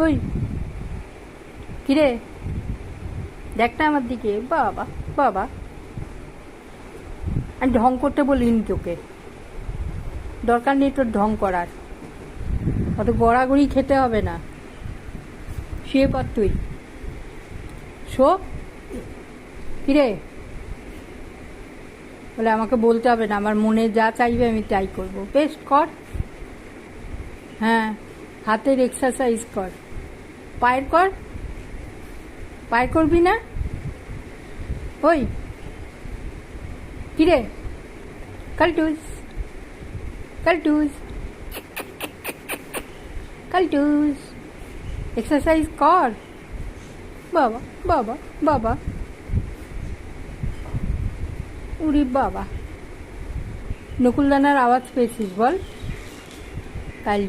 ওই কিরে, দেখ না আমার দিকে। বাবা বাবা, আমি ঢং করতে বলিনি তোকে, দরকার নেই তোর ঢং করার, অত গড়াগড়ি খেতে হবে না। শুয়ে পর তুই, শো। কিরে, বলে আমাকে বলতে হবে না, আমার মনে যা চাইবে আমি তাই করবো। বেশ কর। হ্যাঁ, হাতের এক্সারসাইজ কর, পায়ের কর। পায়ের করবি না? ওই কিরে, কালটুস কালটুস কালটুস, এক্সারসাইজ কর। বাবা বাবা বাবা, উরি বাবা। নকুলদানার আওয়াজ পেয়েছিস বল? কাল